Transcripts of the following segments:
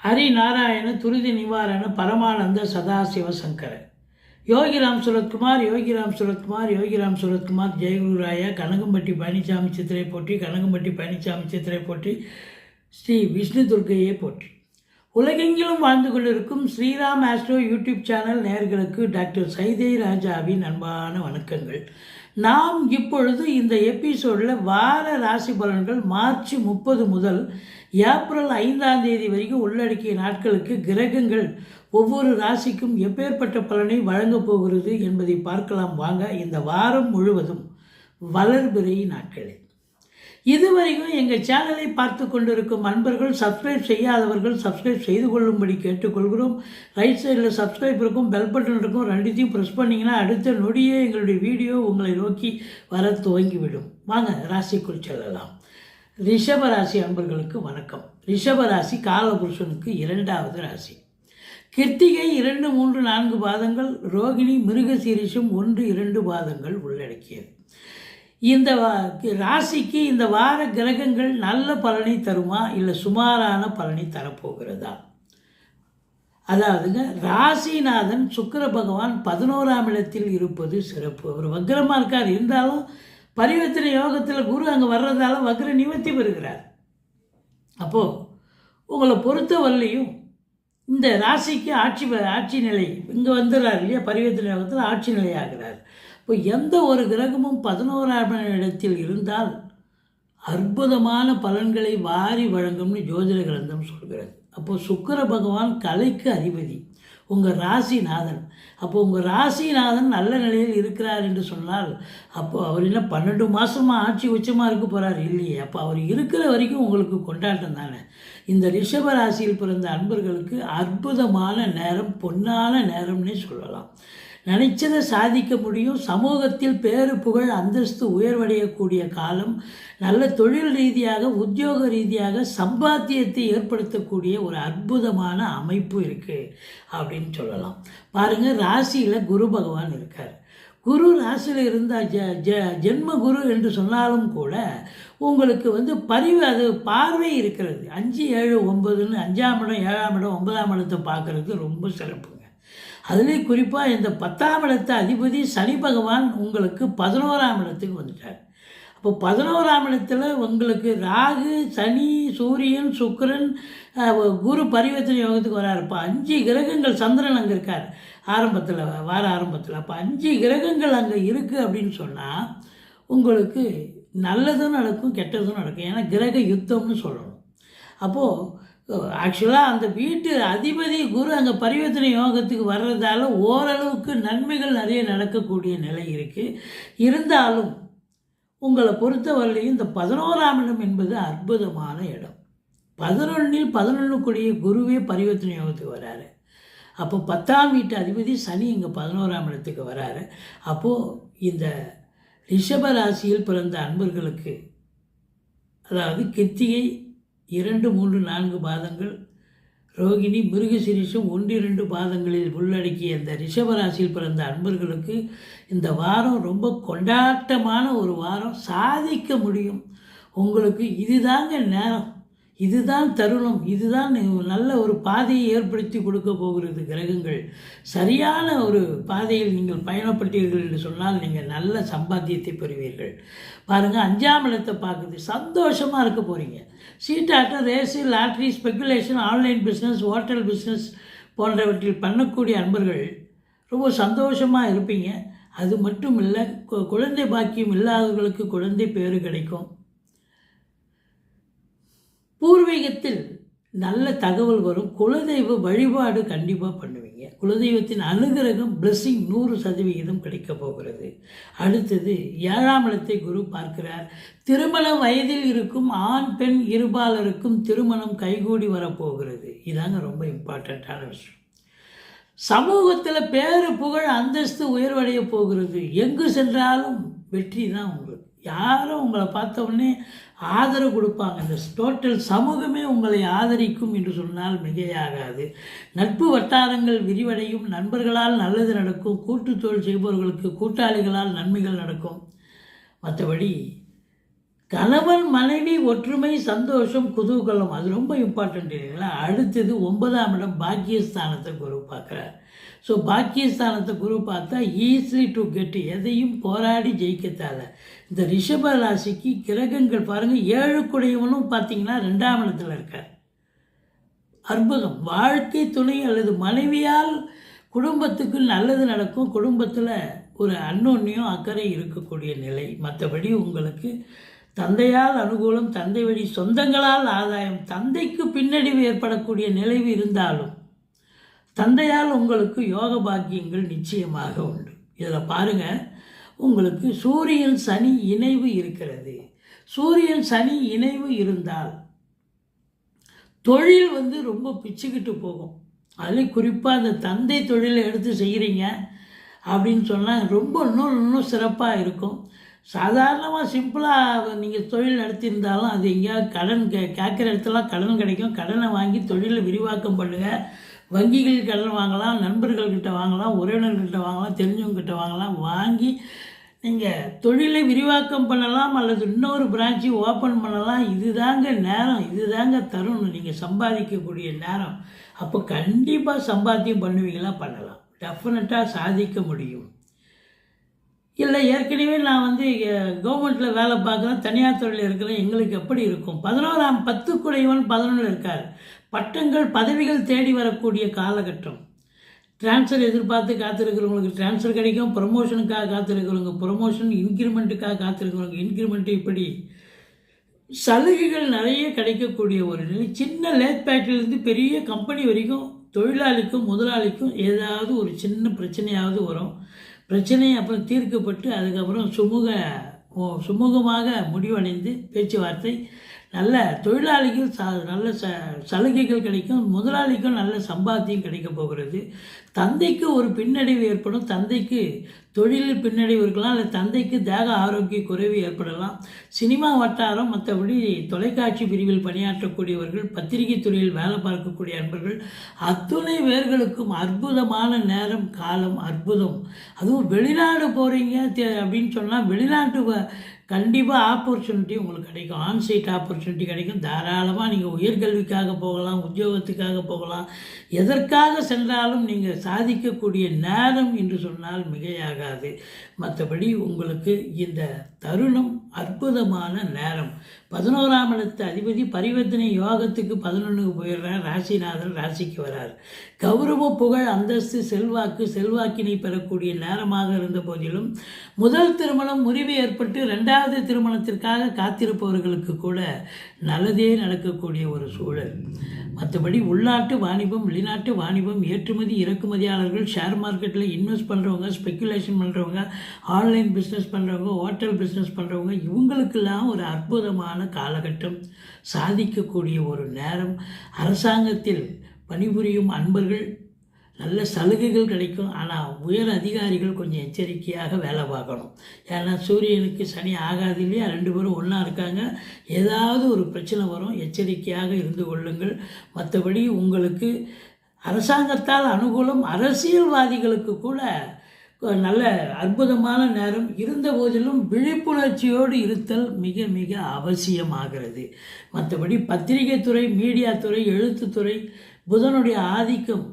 ஹரிநாராயண துரித நிவாரண பரமானந்த சதாசிவ சங்கர யோகிராம் சுரத்குமார் யோகிராம் சுரத்குமார் யோகிராம் சுரத்குமார் ஜெயகுருராயா கனகம்பட்டி பழனிசாமி சித்திரை போற்றி கனகம்பட்டி பழனிசாமி சித்திரை போற்றி ஸ்ரீ விஷ்ணு துர்க்கையே போற்றி. உலகெங்கிலும் வாழ்ந்து கொண்டிருக்கும் ஸ்ரீராம் ஆஸ்ட்ரோ யூடியூப் சேனல் நேயர்களுக்கு டாக்டர் சைதை ராஜாவின் அன்பான வணக்கங்கள். நாம் இப்பொழுது இந்த எபிசோடில் வார ராசி பலன்கள் மார்ச் 30 முதல் ஏப்ரல் 5ஆம் தேதி வரைக்கும் உள்ளடக்கிய நாட்களுக்கு கிரகங்கள் ஒவ்வொரு ராசிக்கும் எப்பேற்பட்ட பலனை வழங்கப் போகிறது என்பதை பார்க்கலாம் வாங்க. இந்த வாரம் முழுவதும் வளர்பிறை நாட்களே. இதுவரைக்கும் எங்கள் சேனலை பார்த்து கொண்டிருக்கும் அன்பர்கள் சப்ஸ்கிரைப் செய்யாதவர்கள் சப்ஸ்கிரைப் செய்து கொள்ளும்படி கேட்டுக்கொள்கிறோம். ரைட் சைடில் சப்ஸ்கிரைப் இருக்கும், பெல் பட்டன் இருக்கும், ரெண்டுத்தையும் ப்ரெஸ் பண்ணிங்கன்னா அடுத்த நொடியே எங்களுடைய வீடியோ உங்களை நோக்கி வர துவங்கிவிடும். வாங்க ராசிக்குள் செல்லலாம். ரிஷபராசி அன்பர்களுக்கு வணக்கம். ரிஷபராசி காலபுருஷனுக்கு 2வது ராசி. கிருத்திகை 2, 3, 4 பாதங்கள், ரோகிணி மிருகசீரிஷம் 1, 2 பாதங்கள் உள்ளடக்கியது. இந்த ராசிக்கு இந்த வார கிரகங்கள் நல்ல பலனை தருமா இல்லை சுமாரான பலனை தரப்போகிறதா? அதாவதுங்க, ராசிநாதன் சுக்கிர பகவான் 11ஆம் இடத்தில் இருப்பது சிறப்பு. அவர் வக்ரமாக இருக்கார், இருந்தாலும் பரிவர்த்தனை யோகத்தில் குரு அங்கே வர்றதால வக்ர நிவர்த்தி பெறுகிறார். அப்போது உங்களை பொறுத்தவரையிலையும் இந்த ராசிக்கு ஆட்சி நிலை இங்கே வந்துடுறார் இல்லையா, பரிவர்த்தனை யோகத்தில் ஆட்சி நிலை ஆகிறார். இப்போ எந்த ஒரு கிரகமும் 11ஆம் இடத்தில் இருந்தால் அற்புதமான பலன்களை வாரி வழங்கும்னு ஜோதிட கிரந்தம் சொல்கிறது. அப்போது சுக்கிர பகவான் கலைக்கு அதிபதி, உங்கள் ராசிநாதன். அப்போ உங்கள் ராசிநாதன் நல்ல நிலையில் இருக்கிறார் என்று சொன்னால் அப்போ அவர் என்ன 12 மாதமாக ஆட்சி உச்சமாக இருக்க போகிறார் இல்லையே. அப்போ அவர் இருக்கிற வரைக்கும் உங்களுக்கு கொண்டாட்டம் தானே. இந்த ரிஷப ராசியில் பிறந்த அன்பர்களுக்கு அற்புதமான நேரம், பொன்னான நேரம்னே சொல்லலாம். நினைச்சதை சாதிக்க முடியும். சமூகத்தில் பேரு புகழ் அந்தஸ்து உயர்வடையக்கூடிய காலம். நல்ல தொழில் ரீதியாக உத்தியோக ரீதியாக சம்பாத்தியத்தை ஏற்படுத்தக்கூடிய ஒரு அற்புதமான அமைப்பு இருக்குது அப்படின்னு சொல்லலாம். பாருங்கள், ராசியில் குரு பகவான் இருக்கார். குரு ராசியில் இருந்தால் ஜென்ம குரு என்று சொன்னாலும் கூட உங்களுக்கு அது பார்வை இருக்கிறது. 5, 7, 9ன்னு 5ஆம் இடம் 7ஆம் இடம் 9ஆம் இடத்தை பார்க்குறது ரொம்ப சிறப்புங்க. அதுலேயும் குறிப்பாக இந்த 10ஆம் இடத்த அதிபதி சனி பகவான் உங்களுக்கு 11ஆம் இடத்துக்கு வந்துட்டார். அப்போ 11ஆம் இடத்துல உங்களுக்கு ராகு, சனி, சூரியன், சுக்கிரன், குரு பரிவர்த்தனை யோகத்துக்கு வராரு. இப்போ 5 கிரகங்கள், சந்திரன் அங்கே இருக்கார் ஆரம்பத்தில், வார ஆரம்பத்தில். அப்போ 5 கிரகங்கள் அங்கே இருக்குது அப்படின்னு சொன்னால் உங்களுக்கு நல்லதும் நடக்கும், கெட்டதும் நடக்கும். ஏன்னா கிரக யுத்தம்னு சொல்லணும். அப்போது ஆக்சுவலாக அந்த வீட்டு அதிபதி குரு அங்கே பரிவர்த்தனை யோகத்துக்கு வர்றதால ஓரளவுக்கு நன்மைகள் நிறைய நடக்கக்கூடிய நிலை இருக்குது. இருந்தாலும் உங்களை பொறுத்தவரையிலையும் இந்த 11ஆம் இடம் என்பது அற்புதமான இடம். 11ல் 11 கூடிய குருவே பரிவர்த்தனை யோகத்துக்கு வராரு. அப்போ 10ஆம் வீட்டு அதிபதி சனி இங்கே 11ஆம் இடத்துக்கு வராரு. அப்போது இந்த ரிஷப ராசியில் பிறந்த அன்பர்களுக்கு, அதாவது கிருத்திகை 2, 3, 4 பாதங்கள், ரோகிணி மிருகசீரிஷம் 1, 2 பாதங்களில் உள்ளடக்கிய இந்த ரிஷபராசியில் பிறந்த அன்பர்களுக்கு இந்த வாரம் ரொம்ப கொண்டாட்டமான ஒரு வாரம். சாதிக்க முடியும். உங்களுக்கு இதுதாங்க நேரம், இதுதான் தருணம், இதுதான் நல்ல ஒரு பாதையை ஏற்படுத்தி கொடுக்க போகிறது கிரகங்கள். சரியான ஒரு பாதையில் நீங்கள் பயணப்பட்டீர்கள் என்று சொன்னால் நீங்கள் நல்ல சம்பாத்தியத்தை பெறுவீர்கள். பாருங்கள், 5ஆம் இடத்தை பார்க்குது, சந்தோஷமாக இருக்க போகிறீங்க. சீட்டாட்டம், race, lottery, speculation, online business, hotel business போன்றவற்றில் பண்ணக்கூடிய அன்பர்கள் ரொம்ப சந்தோஷமாக இருப்பீங்க. அது மட்டும் இல்லை, குழந்தை பாக்கியம் இல்லாதவர்களுக்கு குழந்தை பேறு கிடைக்கும். பூர்வீகத்தில் நல்ல தகவல் வரும். குலதெய்வ வழிபாடு கண்டிப்பாக பண்ணுவீங்க. குலதெய்வத்தின் அனுகிரகம் பிளெஸ்ஸிங் 100% கிடைக்க போகிறது. அடுத்தது 7ஆம் இடத்தை குரு பார்க்கிறார். திருமண வயதில் இருக்கும் ஆண் பெண் இருபாலருக்கும் திருமணம் கைகூடி வரப்போகிறது. இதாங்க ரொம்ப இம்பார்ட்டண்ட்டான விஷயம். சமூகத்தில் பேரு புகழ் அந்தஸ்து உயர்வடைய போகிறது. எங்கு சென்றாலும் வெற்றி தான் உங்களுக்கு. யாரும் உங்களை பார்த்த உடனே ஆதரவு கொடுப்பாங்க. இந்த டோட்டல் சமூகமே உங்களை ஆதரிக்கும் என்று சொன்னால் மிகையாகாது. நட்பு வட்டாரங்கள் விரிவடையும். நண்பர்களால் நல்லது நடக்கும். கூட்டுத்தொழில் செய்பவர்களுக்கு கூட்டாளிகளால் நன்மைகள் நடக்கும். மற்றபடி கணவன் மனைவி ஒற்றுமை சந்தோஷம் குதூகலம் அது ரொம்ப இம்பார்ட்டன்ட் இல்லைங்களா. அடுத்தது 9ஆம் இடம் பாக்கியஸ்தானத்தை குரு பார்க்குறார். ஸோ பாக்கியஸ்தானத்தை குரு பார்த்தா ஈஸிலி டு கெட், எதையும் போராடி ஜெயிக்கத்தால. இந்த ரிஷப ராசிக்கு கிரகங்கள் பாருங்கள், 7 பார்த்தீங்கன்னா 2ஆம் இடத்துல இருக்கார். அற்புதம். வாழ்க்கை துணை அல்லது மனைவியால் குடும்பத்துக்கு நல்லது நடக்கும். குடும்பத்தில் ஒரு அன்னோன்யம் அக்கறை இருக்கக்கூடிய நிலை. மற்றபடி உங்களுக்கு தந்தையால் அனுகூலம், தந்தை வழி சொந்தங்களால் ஆதாயம், தந்தைக்கு பின்னடைவு ஏற்படக்கூடிய நிலைவு இருந்தாலும் தந்தையால் உங்களுக்கு யோக பாக்கியங்கள் நிச்சயமாக உண்டு. இதில் பாருங்கள், உங்களுக்கு சூரியன் சனி இணைவு இருக்கிறது. சூரியன் சனி இணைவு இருந்தால் தொழில் ரொம்ப பிச்சுக்கிட்டு போகும். அதில் குறிப்பாக அந்த தந்தை தொழிலை எடுத்து செய்கிறீங்க அப்படின்னு சொன்னால் ரொம்ப இன்னும் சிறப்பாக இருக்கும். சாதாரணமாக சிம்பிளாக நீங்கள் தொழில் நடத்தியிருந்தாலும் அது எங்கேயாவது கடன் கேட்குற இடத்துலாம் கடன் கிடைக்கும். கடனை வாங்கி தொழிலை விரிவாக்கம் பண்ணுங்கள். வங்கிகள் கடன் வாங்கலாம், நண்பர்கள்கிட்ட வாங்கலாம், உறவினர்கள்கிட்ட வாங்கலாம், தெரிஞ்சவங்ககிட்ட வாங்கலாம். வாங்கி நீங்கள் தொழிலை விரிவாக்கம் பண்ணலாம் அல்லது இன்னொரு பிரான்ச்சு ஓப்பன் பண்ணலாம். இதுதாங்க நேரம், இதுதாங்க தருணம், நீங்கள் சம்பாதிக்கக்கூடிய நேரம். அப்போ கண்டிப்பாக சம்பாத்தியம் பண்ணுவீங்களா? பண்ணலாம், டெஃபினட்டாக சாதிக்க முடியும். இல்லை ஏற்கனவே நான் கவர்மெண்ட்டில் வேலை பார்க்குறேன், தனியார் துறையில் இருக்கிறேன், எங்களுக்கு எப்படி இருக்கும்? 10 குடையவன் 11 இருக்கார். பட்டங்கள் பதவிகள் தேடி வரக்கூடிய காலகட்டம். ட்ரான்ஸ்ஃபர் எதிர்பார்த்து காத்திருக்கிறவங்களுக்கு ட்ரான்ஸ்ஃபர் கிடைக்கும். ப்ரமோஷனுக்காக காத்திருக்கிறவங்க ப்ரமோஷன், இன்க்ரிமெண்ட்டுக்காக காத்திருக்கிறவங்க இன்க்ரிமெண்ட்டு, இப்படி சலுகைகள் நிறைய கிடைக்கக்கூடிய ஒரு நிலை. சின்ன லேத் ஃபேக்ட்ரியிலேருந்து பெரிய கம்பெனி வரைக்கும் தொழிலாளிக்கும் முதலாளிக்கும் ஏதாவது ஒரு சின்ன பிரச்சனையாவது வரும். பிரச்சனையை அப்புறம் தீர்க்கப்பட்டு அதுக்கப்புறம் சுமூகமாக முடிவடைந்து பேச்சுவார்த்தை, நல்ல தொழிலாளிகள் நல்ல சலுகைகள் கிடைக்கும், முதலாளிக்கும் நல்ல சம்பாத்தியம் கிடைக்க போகிறது. தந்தைக்கு ஒரு பின்னடைவு ஏற்படும். தந்தைக்கு தொழிலில் பின்னடைவு இருக்கலாம், இல்லை தந்தைக்கு தேக ஆரோக்கிய குறைவு ஏற்படலாம். சினிமா வட்டாரம், மற்றபடி தொலைக்காட்சி பிரிவில் பணியாற்றக்கூடியவர்கள், பத்திரிகை துறையில் வேலை பார்க்கக்கூடிய அன்பர்கள், அத்துணை பேர்களுக்கும் அற்புதமான நேரம் காலம். அற்புதம். அதுவும் வெளிநாடு போகிறீங்க அப்படின்னு சொன்னால் வெளிநாட்டு கண்டிப்பாக ஆப்பர்ச்சுனிட்டி உங்களுக்கு கிடைக்கும். ஆன்சைட் ஆப்பர்ச்சுனிட்டி கிடைக்கும். தாராளமாக நீங்கள் உயர்கல்விக்காக போகலாம், உத்தியோகத்துக்காக போகலாம், எதற்காக சென்றாலும் நீங்கள் சாதிக்கக்கூடிய நேரம் என்று சொன்னால் மிகையாகாது. மற்றபடி உங்களுக்கு இந்த தருணம் அற்புதமான நேரம். 11ஆம் இடத்து அதிபதி பரிவர்த்தனை யோகத்துக்கு 11க்கு போயிடுறார். ராசிநாதன் ராசிக்கு வரார். கௌரவ புகழ் அந்தஸ்து செல்வாக்கினை பெறக்கூடிய நேரமாக இருந்த போதிலும் முதல் திருமணம் முறிவு ஏற்பட்டு 2வது திருமணத்திற்காக காத்திருப்பவர்களுக்கு கூட நல்லதே நடக்கக்கூடிய ஒரு சூழல். மற்றபடி உள்நாட்டு வாணிபம், வெளிநாட்டு வாணிபம், ஏற்றுமதி இறக்குமதியாளர்கள், ஷேர் மார்க்கெட்டில் இன்வெஸ்ட் பண்ணுறவங்க, ஸ்பெக்குலேஷன் பண்ணுறவங்க, ஆன்லைன் பிஸ்னஸ் பண்ணுறவங்க, ஹோட்டல் பிஸ்னஸ் பண்ணுறவங்க, இவங்களுக்கெல்லாம் ஒரு அற்புதமான காலகட்டம். சாதிக்கக்கூடிய ஒரு நேரம். அரசாங்கத்தில் பணிபுரியும் அன்பர்கள் நல்ல சலுகைகள் கிடைக்கும். ஆனால் உயர் அதிகாரிகள் கொஞ்சம் எச்சரிக்கையாக வேலை பார்க்கணும். ஏன்னா சூரியனுக்கு சனி ஆகாது இல்லையா, 2 பேரும் ஒன்றா இருக்காங்க. ஏதாவது ஒரு பிரச்சனை வரும், எச்சரிக்கையாக இருந்து கொள்ளுங்கள். மற்றபடி உங்களுக்கு அரசாங்கத்தால் அனுகூலம், அரசியல்வாதிகளுக்கு கூட நல்ல அற்புதமான நேரம். இருந்த போதிலும் விழிப்புணர்ச்சியோடு இருத்தல் மிக மிக அவசியமாகிறது. மற்றபடி பத்திரிகை துறை, மீடியா துறை, எழுத்துத்துறை, புதனுடைய ஆதிக்கம்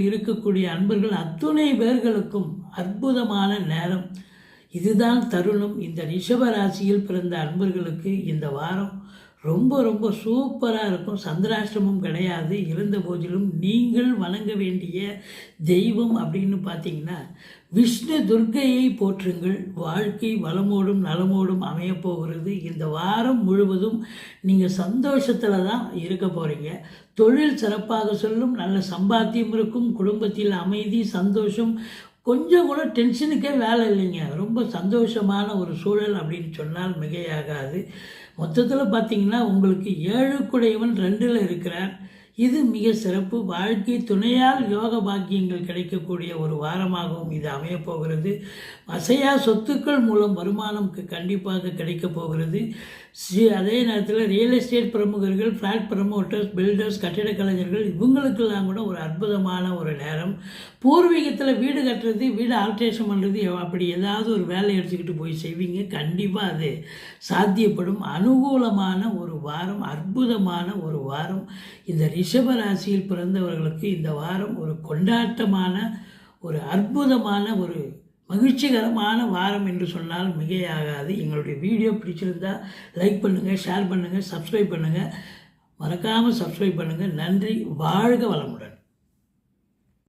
இருக்கக்கூடிய அன்பர்கள் அத்துணை பேர்களுக்கும் அற்புதமான நேரம். இதுதான் தருணம். இந்த ரிஷப ராசியில் பிறந்த அன்பர்களுக்கு இந்த வாரம் ரொம்ப ரொம்ப சூப்பராக இருக்கும். சந்திராஷ்டமம் கிடையாது. இருந்த போதிலும் நீங்கள் வணங்க வேண்டிய தெய்வம் அப்படின்னு பார்த்தீங்கன்னா விஷ்ணு துர்க்கையை போற்றுங்கள். வாழ்க்கை வளமோடும் நலமோடும் அமையப்போகிறது. இந்த வாரம் முழுவதும் நீங்கள் சந்தோஷத்தில் தான் இருக்க போகிறீங்க. தொழில் சிறப்பாக சொல்லும், நல்ல சம்பாத்தியம் இருக்கும், குடும்பத்தில் அமைதி சந்தோஷம், கொஞ்சம் கூட டென்ஷனுக்கே வேலை இல்லைங்க. ரொம்ப சந்தோஷமான ஒரு சூழல் அப்படின்னு சொன்னால் மிகையாகாது. மொத்தத்தில் பார்த்திங்கன்னா உங்களுக்கு 7 குடையவன் 2ல் இருக்கிறார். இது மிக சிறப்பு. வாழ்க்கை துணையால் யோக பாக்கியங்கள் கிடைக்கக்கூடிய ஒரு வாரமாகவும் இது அமையப்போகிறது. அசையா சொத்துக்கள் மூலம் வருமானம் கண்டிப்பாக கிடைக்கப் போகிறது. அதே நேரத்தில் ரியல் எஸ்டேட் பிரமுகர்கள், ஃப்ளாட் ப்ரமோட்டர்ஸ், பில்டர்ஸ், கட்டிடக் கலைஞர்கள் இவங்களுக்கெல்லாம் கூட ஒரு அற்புதமான ஒரு நேரம். பூர்வீகத்தில் வீடு கட்டுறது, வீடு ஆல்ட்ரேஷன் பண்ணுறது, அப்படி ஏதாவது ஒரு வேலை எடுத்துக்கிட்டு போய் செய்வீங்க. கண்டிப்பாக அது சாத்தியப்படும். அனுகூலமான ஒரு வாரம், அற்புதமான ஒரு வாரம். இந்த ரிஷப ராசியில் பிறந்தவர்களுக்கு இந்த வாரம் ஒரு கொண்டாட்டமான, ஒரு அற்புதமான, ஒரு மகிழ்ச்சிகரமான வாரம் என்று சொன்னால் மிகையாகாது. எங்களுடைய வீடியோ பிடிச்சிருந்தால் லைக் பண்ணுங்கள், ஷேர் பண்ணுங்கள், சப்ஸ்கிரைப் பண்ணுங்கள். மறக்காமல் சப்ஸ்கிரைப் பண்ணுங்கள். நன்றி. வாழ்க வளமுடன்.